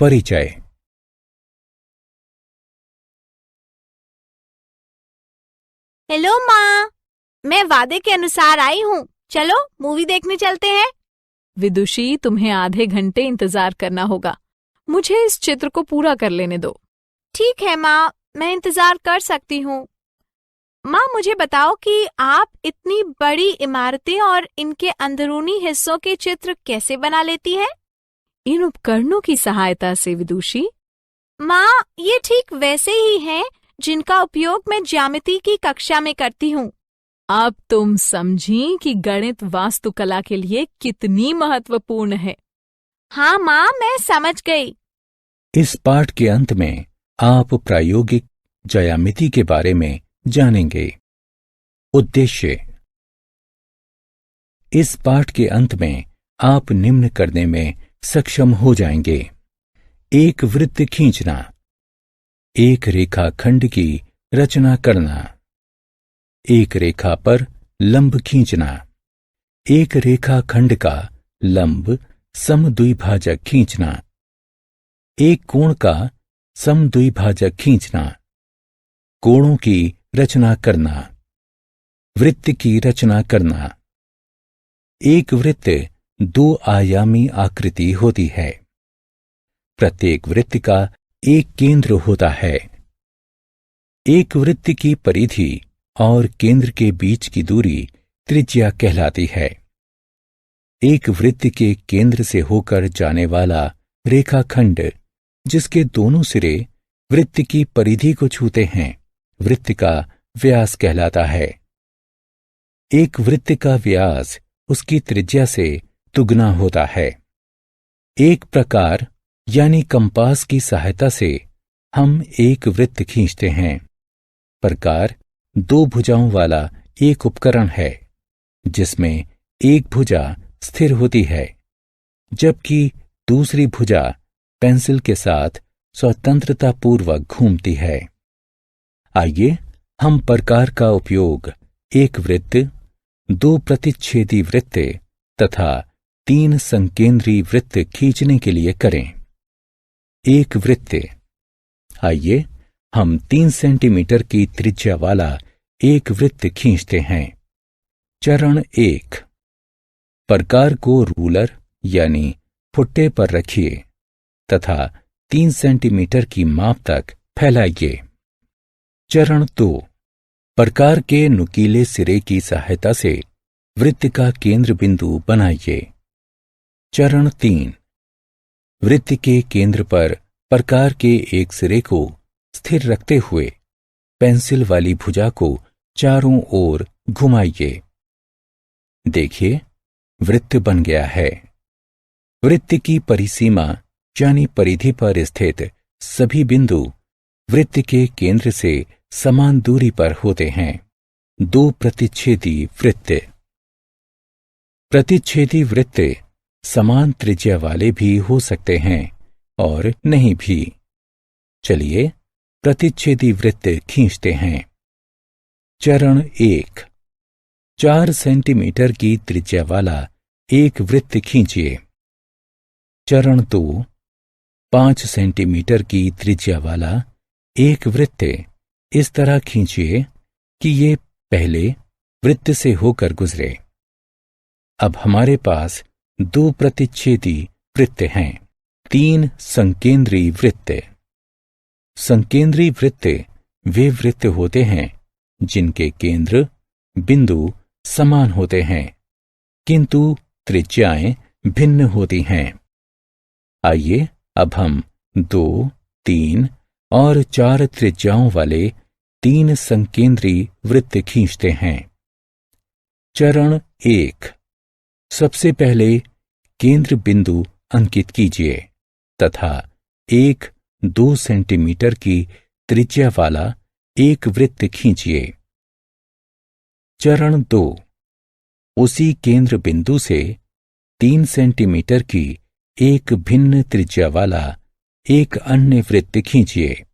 परिचय। हेलो माँ, मैं वादे के अनुसार आई हूँ। चलो मूवी देखने चलते हैं। विदुषी, तुम्हें आधे घंटे इंतजार करना होगा। मुझे इस चित्र को पूरा कर लेने दो। ठीक है माँ, मैं इंतजार कर सकती हूँ। माँ, मुझे बताओ कि आप इतनी बड़ी इमारतें और इनके अंदरूनी हिस्सों के चित्र कैसे बना लेती हैं? इन उपकरणों की सहायता से विदुषी। माँ, ये ठीक वैसे ही हैं जिनका उपयोग मैं ज्यामिति की कक्षा में करती हूँ। अब तुम समझी कि गणित वास्तुकला के लिए कितनी महत्वपूर्ण है। हाँ माँ, मैं समझ गई। इस पाठ के अंत में आप प्रायोगिक ज्यामिति के बारे में जानेंगे। उद्देश्य। इस पाठ के अंत में आप निम्न करने में सक्षम हो जाएंगे। एक वृत्त खींचना, एक रेखाखंड की रचना करना, एक रेखा पर लंब खींचना, एक रेखाखंड का लंब समद्विभाजक खींचना, एक कोण का समद्विभाजक खींचना, कोणों की रचना करना, वृत्त की रचना करना। एक वृत्त दो आयामी आकृति होती है। प्रत्येक वृत्त का एक केंद्र होता है। एक वृत्त की परिधि और केंद्र के बीच की दूरी त्रिज्या कहलाती है। एक वृत्त के केंद्र से होकर जाने वाला रेखाखंड, जिसके दोनों सिरे वृत्त की परिधि को छूते हैं, वृत्त का व्यास कहलाता है। एक वृत्त का व्यास उसकी त्रिज्या से दुगना होता है। एक प्रकार यानी कंपास की सहायता से हम एक वृत्त खींचते हैं। प्रकार दो भुजाओं वाला एक उपकरण है, जिसमें एक भुजा स्थिर होती है, जबकि दूसरी भुजा पेंसिल के साथ स्वतंत्रतापूर्वक घूमती है। आइए हम प्रकार का उपयोग एक वृत्त, दो प्रतिच्छेदी वृत्त तथा तीन संकेंद्री वृत्त खींचने के लिए करें। एक वृत्त। आइए हम 3 सेंटीमीटर की त्रिज्या वाला एक वृत्त खींचते हैं। चरण 1। प्रकार को रूलर यानी फुट्टे पर रखिए तथा 3 सेंटीमीटर की माप तक फैलाइए। चरण 2। प्रकार के नुकीले सिरे की सहायता से वृत्त का केंद्र बिंदु बनाइए। चरण 3। वृत्त के केंद्र पर प्रकार के एक सिरे को स्थिर रखते हुए पेंसिल वाली भुजा को चारों ओर घुमाइए। देखिए, वृत्त बन गया है। वृत्त की परिसीमा यानी परिधि पर स्थित सभी बिंदु वृत्त के केंद्र से समान दूरी पर होते हैं। दो प्रतिच्छेदी वृत्त। प्रतिच्छेदी वृत्त समान त्रिज्या वाले भी हो सकते हैं और नहीं भी। चलिए प्रतिच्छेदी वृत्त खींचते हैं। चरण 1। 4 सेंटीमीटर की त्रिज्या वाला एक वृत्त खींचिए। चरण 2। 5 सेंटीमीटर की त्रिज्या वाला एक वृत्त इस तरह खींचिए कि ये पहले वृत्त से होकर गुजरे। अब हमारे पास 2 प्रतिच्छेदी वृत्त हैं। 3 संकेंद्री वृत्त। संकेंद्री वृत्त वे वृत्त होते हैं जिनके केंद्र बिंदु समान होते हैं, किंतु त्रिज्याएं भिन्न होती हैं। आइए अब हम 2, 3 और 4 त्रिज्याओं वाले 3 संकेंद्री वृत्त खींचते हैं। चरण 1। सबसे पहले केंद्र बिंदु अंकित कीजिए तथा 1-2 सेंटीमीटर की त्रिज्या वाला एक वृत्त खींचिए। चरण 2। उसी केंद्र बिंदु से 3 सेंटीमीटर की एक भिन्न त्रिज्या वाला एक अन्य वृत्त खींचिए।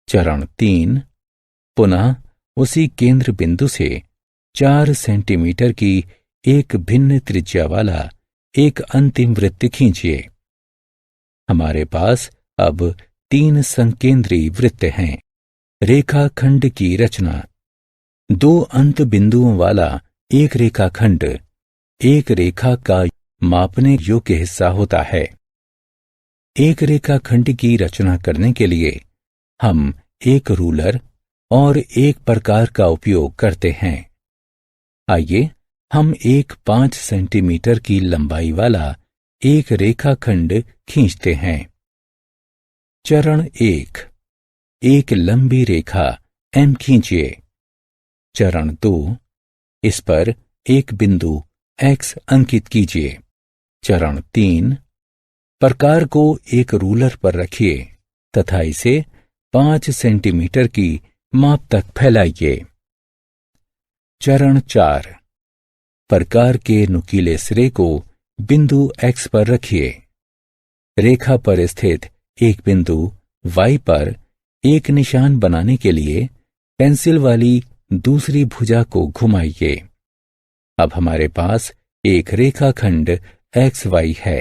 चरण 3। पुनः उसी केंद्र बिंदु से 4 सेंटीमीटर की एक भिन्न त्रिज्या वाला एक अंतिम वृत्त खींचिए। हमारे पास अब 3 संकेंद्री वृत्त हैं। रेखाखंड की रचना। 2 अंत बिंदुओं वाला एक रेखाखंड एक रेखा का मापने योग्य हिस्सा होता है। एक रेखाखंड की रचना करने के लिए हम एक रूलर और एक प्रकार का उपयोग करते हैं। आइए हम एक 5 सेंटीमीटर की लंबाई वाला एक रेखाखंड खींचते हैं। चरण 1, एक लंबी रेखा M खींचिए। चरण 2, इस पर एक बिंदु X अंकित कीजिए। चरण 3, प्रकार को एक रूलर पर रखिए तथा इसे 5 सेंटीमीटर की माप तक फैलाइए। चरण 4, प्रकार के नुकीले सिरे को बिंदु X पर रखिए। रेखा पर स्थित एक बिंदु Y पर एक निशान बनाने के लिए पेंसिल वाली दूसरी भुजा को घुमाइए। अब हमारे पास एक रेखाखंड XY है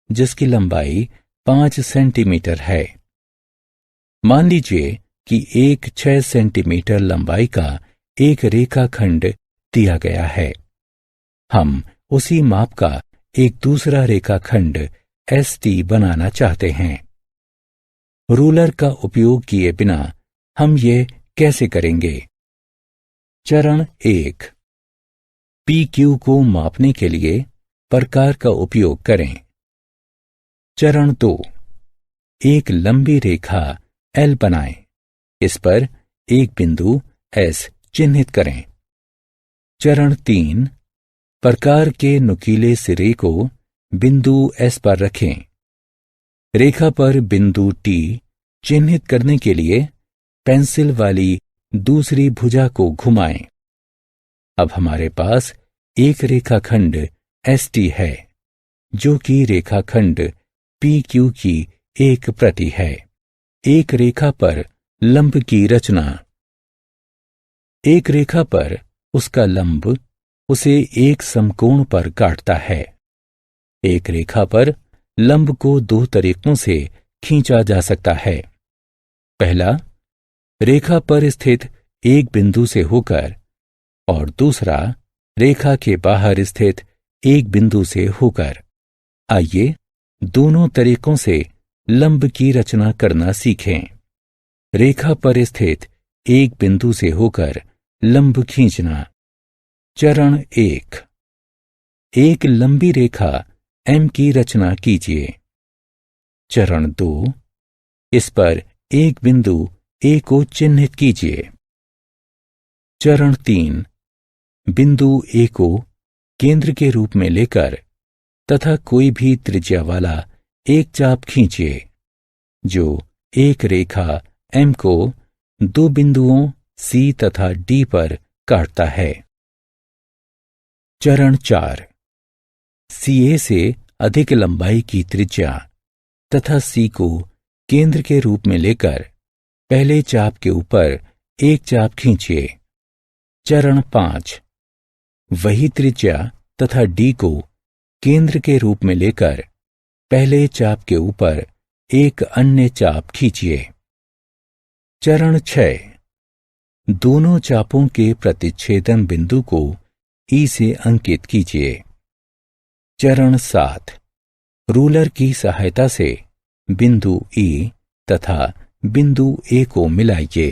जिसकी लंबाई 5 सेंटीमीटर है। मान लीजिए कि एक 6 सेंटीमीटर लंबाई का एक रेखाखंड दिया गया है। हम उसी माप का एक दूसरा रेखाखंड ST बनाना चाहते हैं। रूलर का उपयोग किए बिना हम ये कैसे करेंगे? चरण 1, PQ को मापने के लिए प्रकार का उपयोग करें। चरण 2, एक लंबी रेखा L बनाएं। इस पर एक बिंदु S चिन्हित करें। चरण 3, प्रकार के नुकीले सिरे को बिंदु S पर रखें। रेखा पर बिंदु T चिन्हित करने के लिए पेंसिल वाली दूसरी भुजा को घुमाएं। अब हमारे पास एक रेखाखंड ST है जो कि रेखाखंड PQ की एक प्रति है। एक रेखा पर लंब की रचना। एक रेखा पर उसका लंब उसे एक समकोण पर काटता है। एक रेखा पर लंब को 2 तरीकों से खींचा जा सकता है। पहला, रेखा पर स्थित एक बिंदु से होकर और दूसरा, रेखा के बाहर स्थित एक बिंदु से होकर। आइए दोनों तरीकों से लंब की रचना करना सीखें। रेखा पर स्थित एक बिंदु से होकर लंब खींचना। चरण 1, एक लंबी रेखा M की रचना कीजिए। चरण 2, इस पर एक बिंदु A को चिन्हित कीजिए। चरण 3, बिंदु A को केंद्र के रूप में लेकर तथा कोई भी त्रिज्या वाला एक चाप खींचिए जो एक रेखा M को 2 बिंदुओं C तथा D पर काटता है। चरण 4, CA से अधिक लंबाई की त्रिज्या तथा C को केंद्र के रूप में लेकर पहले चाप के ऊपर एक चाप खींचिए। चरण 5, वही त्रिज्या तथा D को केंद्र के रूप में लेकर पहले चाप के ऊपर एक अन्य चाप खींचिए। चरण 6, दोनों चापों के प्रतिच्छेदन बिंदु को E से अंकित कीजिए। चरण 7, रूलर की सहायता से बिंदु E तथा बिंदु A को मिलाइए।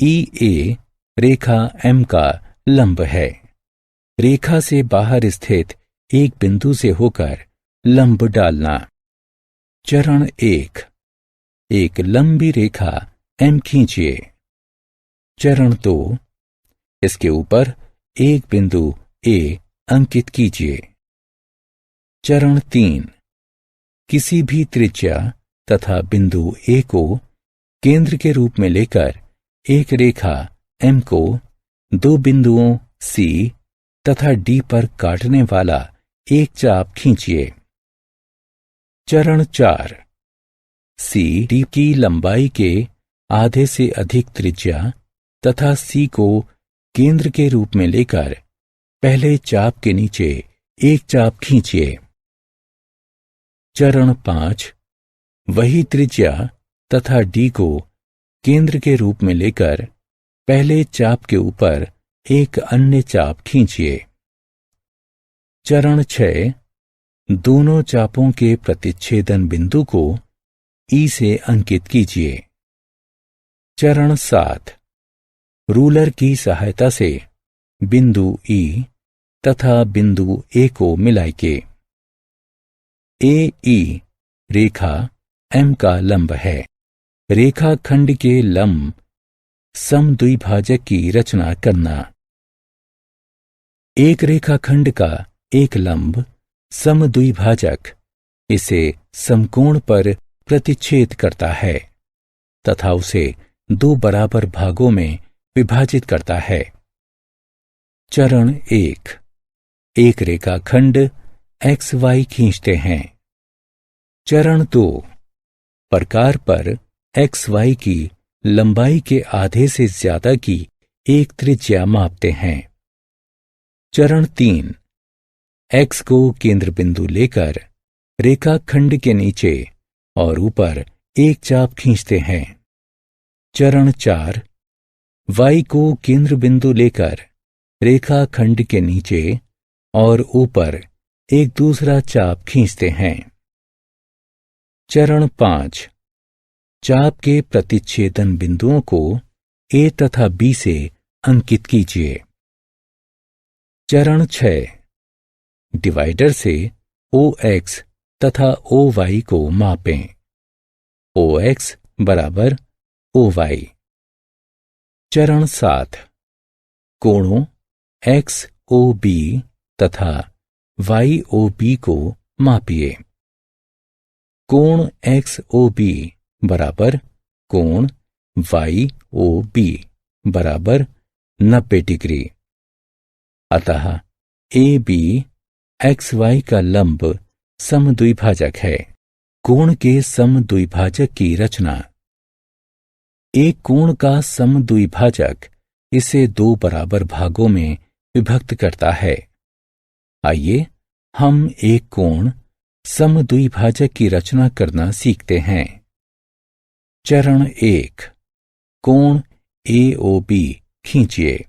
EA रेखा M का लंब है। रेखा से बाहर स्थित एक बिंदु से होकर लंब डालना। चरण 1, एक लंबी रेखा M खींचिए। चरण 2, इसके ऊपर एक बिंदु A अंकित कीजिए। चरण 3, किसी भी त्रिज्या तथा बिंदु A को केंद्र के रूप में लेकर एक रेखा M को 2 बिंदुओं C तथा D पर काटने वाला एक चाप खींचिए। चरण 4, CD की लंबाई के आधे से अधिक त्रिज्या तथा C को केंद्र के रूप में लेकर पहले चाप के नीचे एक चाप खींचिए। चरण 5, वही त्रिज्या तथा डी को केंद्र के रूप में लेकर पहले चाप के ऊपर एक अन्य चाप खींचिए। चरण 6, दोनों चापों के प्रतिच्छेदन बिंदु को ई से अंकित कीजिए। चरण 7, रूलर की सहायता से बिंदु ई तथा बिंदु ए को मिलाइए। ए ई रेखा एम का लंब है। रेखाखंड के लंब समद्विभाजक की रचना करना। एक रेखाखंड का एक लंब समद्विभाजक इसे समकोण पर प्रतिच्छेद करता है तथा उसे दो बराबर भागों में विभाजित करता है। चरण 1, एक रेखाखंड एक्स वाई खींचते हैं। चरण 2, प्रकार पर एक्स वाई की लंबाई के आधे से ज्यादा की एक त्रिज्या मापते हैं। चरण 3, एक्स को केंद्र बिंदु लेकर रेखाखंड के नीचे और ऊपर एक चाप खींचते हैं। चरण 4, वाई को केंद्र बिंदु लेकर रेखाखंड के नीचे और ऊपर एक दूसरा चाप खींचते हैं। चरण 5, चाप के प्रतिच्छेदन बिंदुओं को ए तथा बी से अंकित कीजिए। चरण 6, डिवाइडर से ओ एक्स तथा ओ वाई को मापें। ओ एक्स बराबर ओ वाई। चरण 7, कोणों एक्स ओ बी तथा वाई ओ बी को मापिए। कोण एक्स ओ बी बराबर कोण वाई ओ बी बराबर 90 डिग्री। अतः ए बी एक्स वाई का लंब समद्विभाजक है। कोण के समद्विभाजक की रचना। एक कोण का समद्विभाजक इसे दो बराबर भागों में विभक्त करता है। आइए हम एक कोण समद्विभाजक की रचना करना सीखते हैं। चरण 1, कोण AOB खींचिए।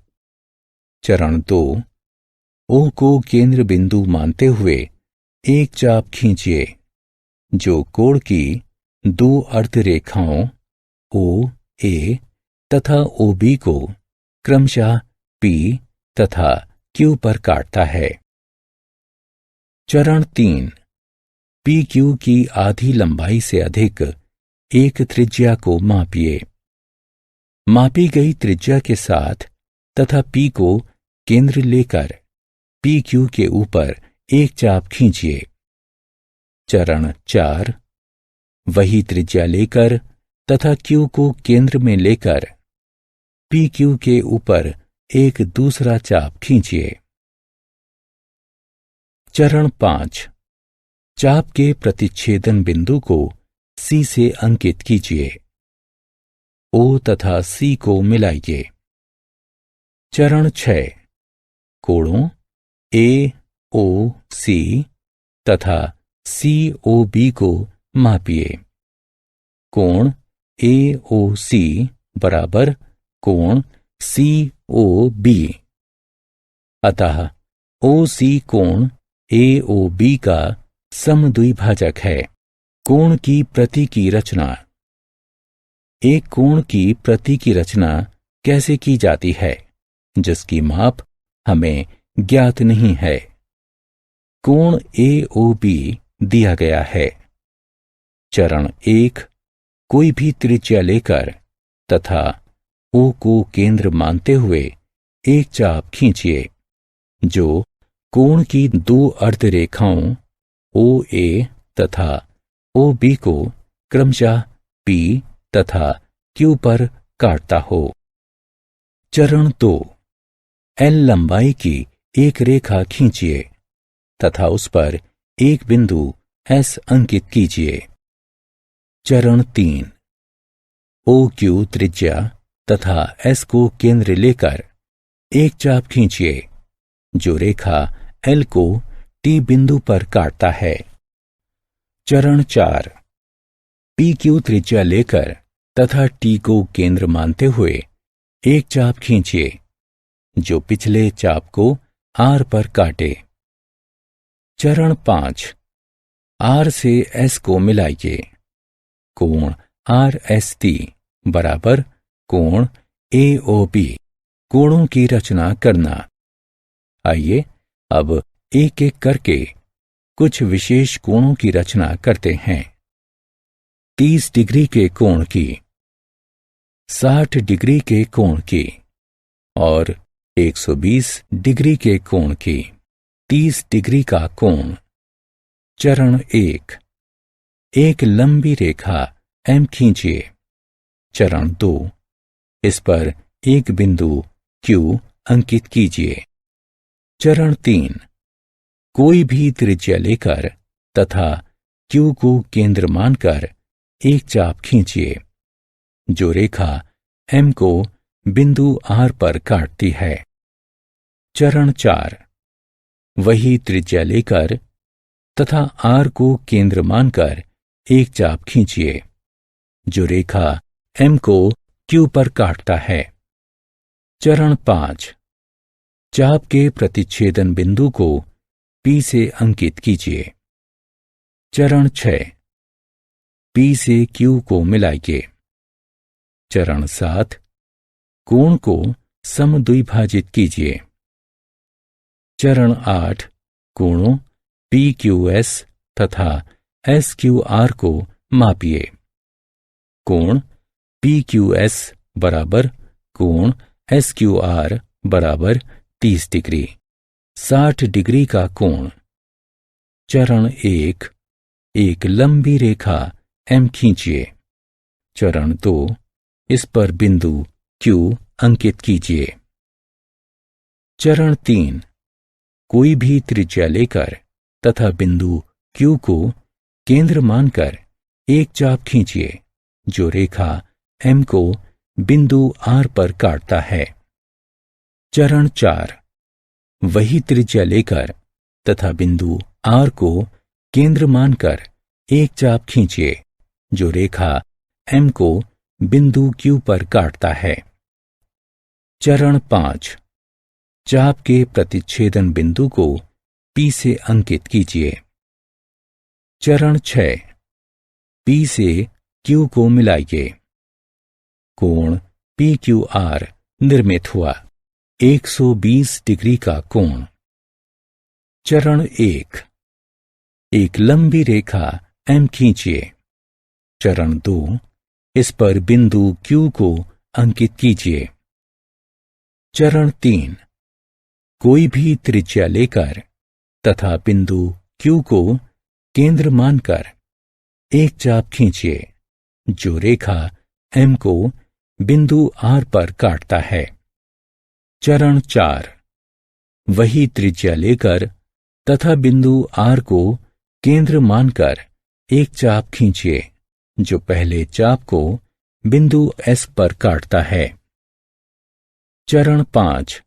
चरण 2, O को केंद्र बिंदु मानते हुए एक चाप खींचिए जो कोण की दो अर्धरेखाओं OA तथा OB को क्रमशः P तथा Q पर काटता है। चरण 3, PQ की आधी लंबाई से अधिक एक त्रिज्या को मापिए। मापी गई त्रिज्या के साथ तथा P को केंद्र लेकर PQ के ऊपर एक चाप खींचिए। चरण 4, वही त्रिज्या लेकर तथा Q को केंद्र में लेकर PQ के ऊपर एक दूसरा चाप खींचिए। चरण 5, चाप के प्रतिच्छेदन बिंदु को C से अंकित कीजिए। O तथा C को मिलाइए। चरण 6, कोणों AOC तथा COB को मापिए। कोण AOC बराबर कोण COB। अतः OC कोण AOB का समद्विभाजक है। कोण की प्रति की रचना। एक कोण की प्रति की रचना कैसे की जाती है जिसकी माप हमें ज्ञात नहीं है। कोण AOB दिया गया है। चरण 1, कोई भी त्रिज्या लेकर तथा O को केंद्र मानते हुए एक चाप खींचिए जो कोण की दो अर्धरेखाओं OA तथा OB को क्रमशः P तथा Q पर काटता हो। चरण 2, L लंबाई की एक रेखा खींचिए तथा उस पर एक बिंदु S अंकित कीजिए। चरण 3, OQ त्रिज्या तथा S को केंद्र लेकर एक चाप खींचिए जो रेखा एल को टी बिंदु पर काटता है। चरण 4, पी क्यू त्रिज्या लेकर तथा टी को केंद्र मानते हुए एक चाप खींचिए जो पिछले चाप को आर पर काटे। चरण 5, आर से एस को मिलाइए। कोण आर एस टी बराबर कोण ए ओ बी। कोणों की रचना करना। आइए अब एक एक करके कुछ विशेष कोणों की रचना करते हैं। 30 डिग्री के कोण की, 60 डिग्री के कोण की और 120 डिग्री के कोण की। 30 डिग्री का कोण। चरण 1, एक लंबी रेखा एम खींचिए। चरण 2, इस पर एक बिंदु Q अंकित कीजिए। चरण 3, कोई भी त्रिज्या लेकर तथा Q को केंद्र मानकर एक चाप खींचिए जो रेखा M को बिंदु R पर काटती है। चरण 4, वही त्रिज्या लेकर तथा R को केंद्र मानकर एक चाप खींचिए जो रेखा M को Q पर काटता है। चरण 5, चाप के प्रतिच्छेदन बिंदु को P से अंकित कीजिए। चरण 6, P से Q को मिलाइए। चरण 7, कोण को समद्विभाजित कीजिए। चरण 8, कोणों PQS तथा SQR को मापिए। कोण PQS बराबर कोण SQR बराबर 30 डिग्री। 60 डिग्री का कोण। चरण 1, एक लंबी रेखा M खींचिए। चरण 2, इस पर बिंदु Q अंकित कीजिए। चरण 3, कोई भी त्रिज्या लेकर तथा बिंदु Q को केंद्र मानकर एक चाप खींचिए जो रेखा M को बिंदु R पर काटता है। चरण 4, वही त्रिज्या लेकर तथा बिंदु R को केंद्र मानकर एक चाप खींचिए जो रेखा M को बिंदु Q पर काटता है। चरण 5, चाप के प्रतिच्छेदन बिंदु को P से अंकित कीजिए। चरण 6, P से Q को मिलाइए। कोण PQR निर्मित हुआ। 120 डिग्री का कोण। चरण 1, एक लंबी रेखा M खींचिए। चरण 2, इस पर बिंदु Q को अंकित कीजिए। चरण 3, कोई भी त्रिज्या लेकर तथा बिंदु Q को केंद्र मानकर एक चाप खींचिए जो रेखा M को बिंदु R पर काटता है। चरण 4, वही त्रिज्या लेकर तथा बिंदु R को केंद्र मानकर एक चाप खींचिए जो पहले चाप को बिंदु S पर काटता है। चरण 5,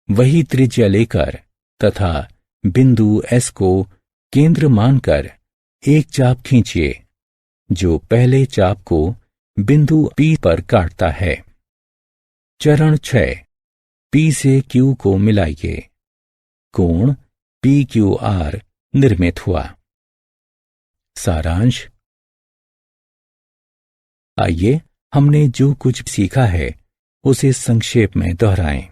वही त्रिज्या लेकर तथा बिंदु S को केंद्र मानकर एक चाप खींचिए जो पहले चाप को बिंदु P पर काटता है। चरण 6, P से Q को मिलाइए। कोण PQR निर्मित हुआ। सारांश। आइए हमने जो कुछ सीखा है उसे संक्षेप में दोहराएं।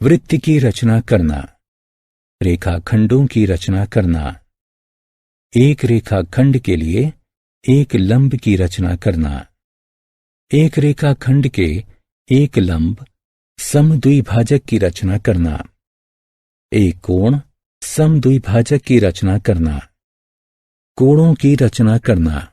वृत्त की रचना करना, रेखाखंडों की रचना करना, एक रेखाखंड के लिए एक लंब की रचना करना, एक रेखाखंड के एक लंब समद्विभाजक की रचना करना, एक कोण समद्विभाजक की रचना करना, कोणों की रचना करना।